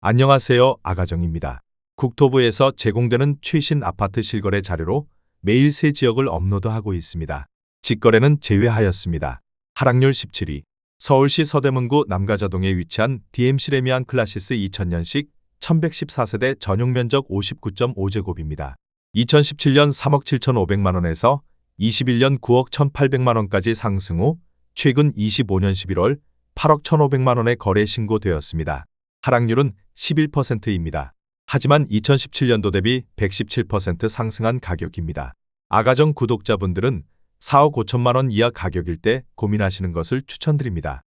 안녕하세요. 아가정입니다. 국토부에서 제공되는 최신 아파트 실거래 자료로 매일 새 지역을 업로드하고 있습니다. 직거래는 제외하였습니다. 하락률 17위. 서울시 서대문구 남가자동에 위치한 DMC 레미안 클라시스 2000년식 1114세대 전용 면적 59.5제곱입니다. 2017년 3억 7,500만 원에서 21년 9억 1,800만 원까지 상승 후 최근 25년 11월 8억 1,500만 원에 거래 신고되었습니다. 하락률은 11%입니다. 하지만 2017년도 대비 117% 상승한 가격입니다. 아가정 구독자분들은 4억 5천만 원 이하 가격일 때 고민하시는 것을 추천드립니다.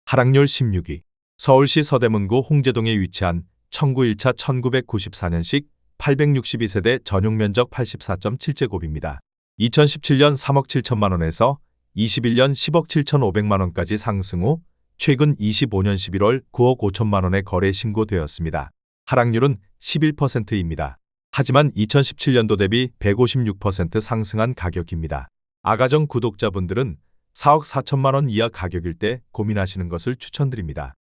하락률 16위. 서울시 서대문구 홍제동에 위치한 1901차 1994년식 862세대 전용 면적 84.7제곱입니다. 2017년 3억 7천만 원에서 21년 10억 7,500만 원까지 상승 후 최근 25년 11월 9억 5천만 원에 거래 신고되었습니다. 하락률은 11%입니다. 하지만 2017년도 대비 156% 상승한 가격입니다. 아가정 구독자분들은 4억 4천만 원 이하 가격일 때 고민하시는 것을 추천드립니다.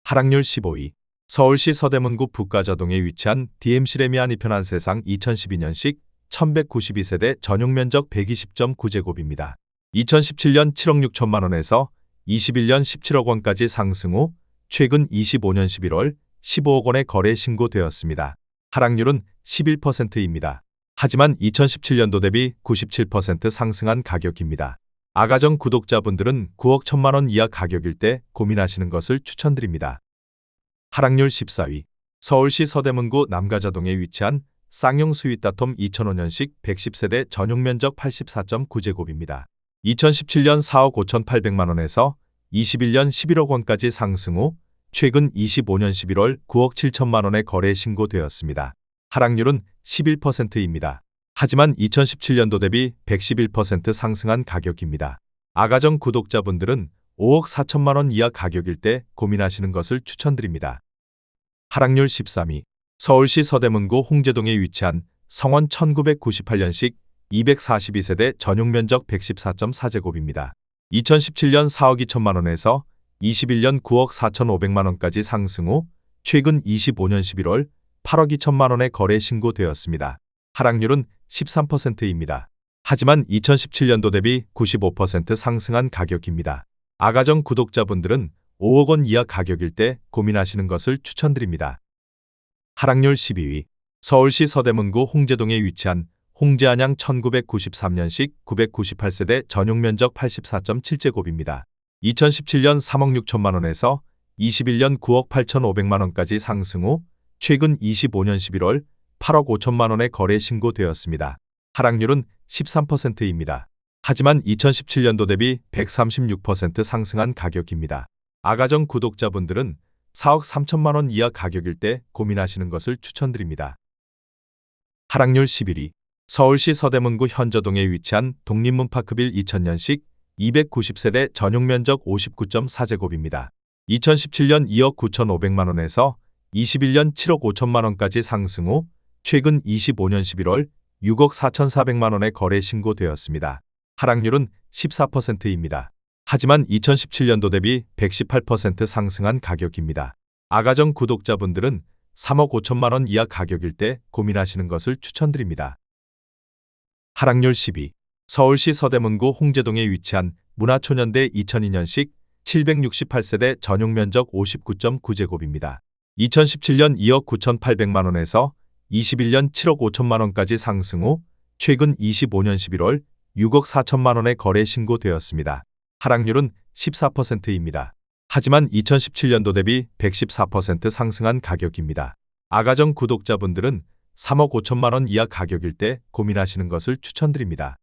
하락률 15위. 서울시 서대문구 북가자동에 위치한 DMC 레미안 이편한 세상 2012년식 1192세대 전용 면적 120.9제곱입니다. 2017년 7억 6천만 원에서 21년 17억 원까지 상승 후 최근 25년 11월 15억 원에 거래 신고되었습니다. 하락률은 11%입니다. 하지만 2017년도 대비 97% 상승한 가격입니다. 아가정 구독자분들은 9억 1천만 원 이하 가격일 때 고민하시는 것을 추천드립니다. 하락률 14위. 서울시 서대문구 남가자동에 위치한 쌍용 스윗다톰 2005년식 110세대 전용 면적 84.9제곱입니다. 2017년 4억 5,800만 원에서 21년 11억 원까지 상승 후 최근 25년 11월 9억 7천만 원에 거래 신고되었습니다. 하락률은 11%입니다. 하지만 2017년도 대비 111% 상승한 가격입니다. 아가정 구독자분들은 5억 4천만 원 이하 가격일 때 고민하시는 것을 추천드립니다. 하락률 13위. 서울시 서대문구 홍제동에 위치한 성원 1998년식 242세대 전용 면적 114.4제곱입니다. 2017년 4억 2천만 원에서 21년 9억 4,500만 원까지 상승 후 최근 25년 11월 8억 2천만 원에 거래 신고되었습니다. 하락률은 13%입니다. 하지만 2017년도 대비 95% 상승한 가격입니다. 아가정 구독자분들은 5억 원 이하 가격일 때 고민하시는 것을 추천드립니다. 하락률 12위. 서울시 서대문구 홍제동에 위치한 홍제안양 1993년식 998세대 전용 면적 84.7제곱입니다. 2017년 3억 6천만 원에서 21년 9억 8,500만 원까지 상승 후 최근 25년 11월 8억 5천만 원에 거래 신고되었습니다. 하락률은 13%입니다. 하지만 2017년도 대비 136% 상승한 가격입니다. 아가정 구독자분들은 4억 3천만 원 이하 가격일 때 고민하시는 것을 추천드립니다. 하락률 11위. 서울시 서대문구 현저동에 위치한 독립문파크빌 2000년식 290세대 전용 면적 59.4제곱입니다. 2017년 2억 9,500만 원에서 21년 7억 5천만 원까지 상승 후 최근 25년 11월 6억 4,400만 원에 거래 신고되었습니다. 하락률은 14%입니다. 하지만 2017년도 대비 118% 상승한 가격입니다. 아가정 구독자분들은 3억 5천만 원 이하 가격일 때 고민하시는 것을 추천드립니다. 하락률 10위. 서울시 서대문구 홍제동에 위치한 문화초년대 2002년식 768세대 전용 면적 59.9제곱입니다. 2017년 2억 9,800만 원에서 21년 7억 5천만 원까지 상승 후 최근 25년 11월 6억 4천만 원에 거래 신고되었습니다. 하락률은 14%입니다. 하지만 2017년도 대비 114% 상승한 가격입니다. 아가정 구독자분들은 3억 5천만 원 이하 가격일 때 고민하시는 것을 추천드립니다.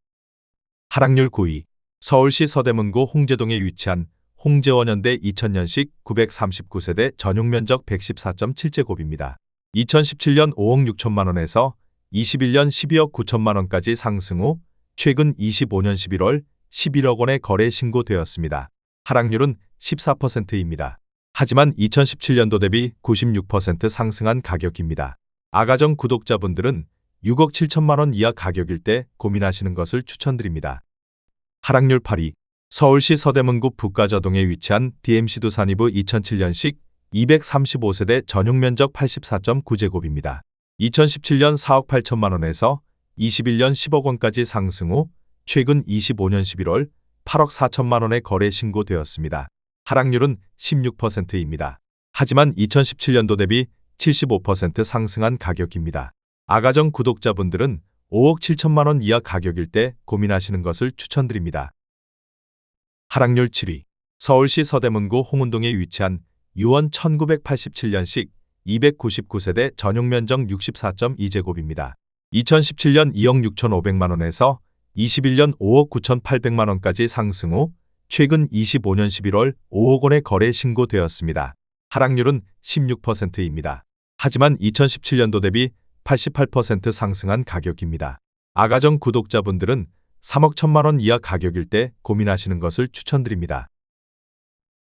하락률 9위. 서울시 서대문구 홍제동에 위치한 홍제원현대 2000년식 939세대 전용 면적 114.7제곱입니다. 2017년 5억 6천만 원에서 21년 12억 9천만 원까지 상승 후 최근 25년 11월 11억 원에 거래 신고되었습니다. 하락률은 14%입니다. 하지만 2017년도 대비 96% 상승한 가격입니다. 아가정 구독자분들은 6억 7천만 원 이하 가격일 때 고민하시는 것을 추천드립니다. 하락률 8위. 서울시 서대문구 북가자동에 위치한 DMC 두산이브 2007년식 235세대 전용 면적 84.9제곱입니다. 2017년 4억 8천만 원에서 21년 10억 원까지 상승 후 최근 25년 11월 8억 4천만 원에 거래 신고되었습니다. 하락률은 16%입니다. 하지만 2017년도 대비 75% 상승한 가격입니다. 아가정 구독자분들은 5억 7천만 원 이하 가격일 때 고민하시는 것을 추천드립니다. 하락률 7위. 서울시 서대문구 홍은동에 위치한 유원 1987년식 299세대 전용 면적 64.2제곱입니다. 2017년 2억 6,500만 원에서 21년 5억 9,800만 원까지 상승 후 최근 25년 11월 5억 원에 거래 신고되었습니다. 하락률은 16%입니다. 하지만 2017년도 대비 88% 상승한 가격입니다. 아가정 구독자분들은 3억 1천만 원 이하 가격일 때 고민하시는 것을 추천드립니다.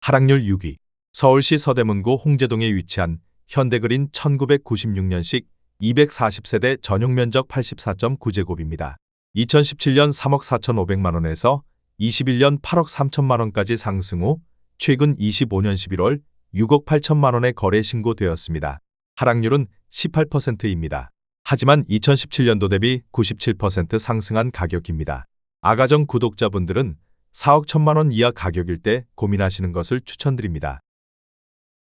하락률 6위. 서울시 서대문구 홍제동에 위치한 현대그린 1996년식 240세대 전용 면적 84.9제곱입니다. 2017년 3억 4,500만 원에서 21년 8억 3천만 원까지 상승 후 최근 25년 11월 6억 8천만 원에 거래 신고되었습니다. 하락률은 18%입니다. 하지만 2017년도 대비 97% 상승한 가격입니다. 아가정 구독자분들은 4억 1천만 원 이하 가격일 때 고민하시는 것을 추천드립니다.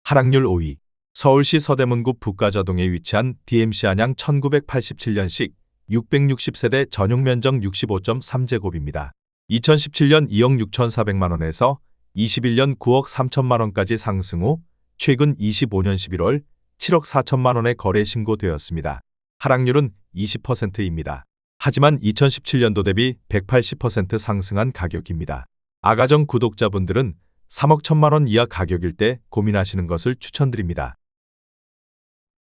하락률 5위. 서울시 서대문구 북가저동에 위치한 DMC 안양 1987년식 660세대 전용 면적 65.3제곱입니다. 2017년 2억 6,400만 원에서 21년 9억 3천만 원까지 상승 후 최근 25년 11월 7억 4천만 원에 거래 신고되었습니다. 하락률은 20%입니다. 하지만 2017년도 대비 180% 상승한 가격입니다. 아가정 구독자분들은 3억 1천만 원 이하 가격일 때 고민하시는 것을 추천드립니다.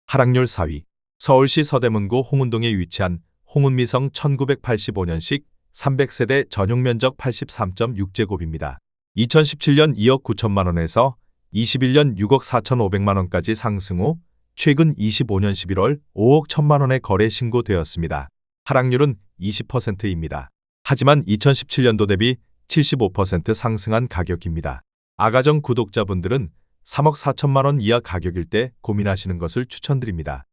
하락률 4위. 서울시 서대문구 홍은동에 위치한 홍은미성 1985년식 300세대 전용 면적 83.6제곱입니다. 2017년 2억 9천만 원에서 21년 6억 4,500만 원까지 상승 후 최근 25년 11월 5억 1천만 원에 거래 신고되었습니다. 하락률은 20%입니다. 하지만 2017년도 대비 75% 상승한 가격입니다. 아가정 구독자분들은 3억 4천만 원 이하 가격일 때 고민하시는 것을 추천드립니다.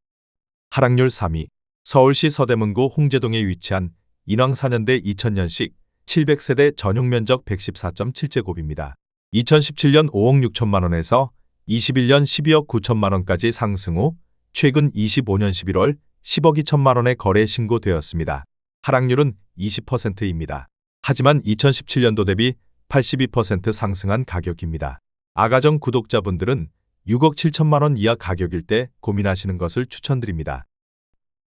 하락률 3위. 서울시 서대문구 홍제동에 위치한 인왕 4년대 2000년식 700세대 전용 면적 114.7제곱입니다. 2017년 5억 6천만 원에서 21년 12억 9천만 원까지 상승 후 최근 25년 11월 10억 2천만 원에 거래 신고되었습니다. 하락률은 20%입니다. 하지만 2017년도 대비 82% 상승한 가격입니다. 아가정 구독자분들은 6억 7천만 원 이하 가격일 때 고민하시는 것을 추천드립니다.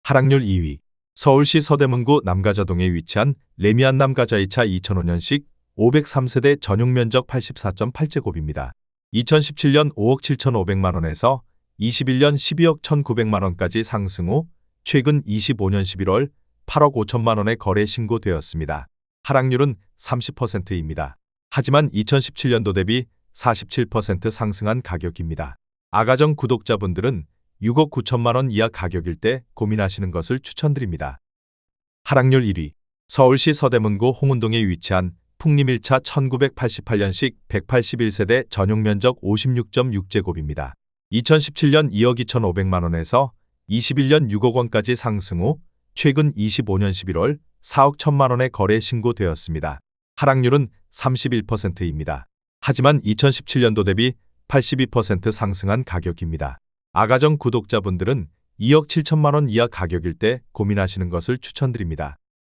하락률 2위. 서울시 서대문구 남가자동에 위치한 레미안 남가자이차 2005년식 503세대 전용 면적 84.8제곱입니다. 2017년 5억 7,500만 원에서 21년 12억 1,900만 원까지 상승 후 최근 25년 11월 8억 5천만 원에 거래 신고되었습니다. 하락률은 30%입니다. 하지만 2017년도 대비 47% 상승한 가격입니다. 아가정 구독자분들은 6억 9천만 원 이하 가격일 때 고민하시는 것을 추천드립니다. 하락률 1위. 서울시 서대문구 홍은동에 위치한 풍림 1차 1988년식 181세대 전용 면적 56.6제곱입니다. 2017년 2억 2,500만 원에서 21년 6억 원까지 상승 후 최근 25년 11월 4억 1천만 원에 거래 신고되었습니다. 하락률은 31%입니다. 하지만 2017년도 대비 82% 상승한 가격입니다. 아가정 구독자분들은 2억 7천만 원 이하 가격일 때 고민하시는 것을 추천드립니다.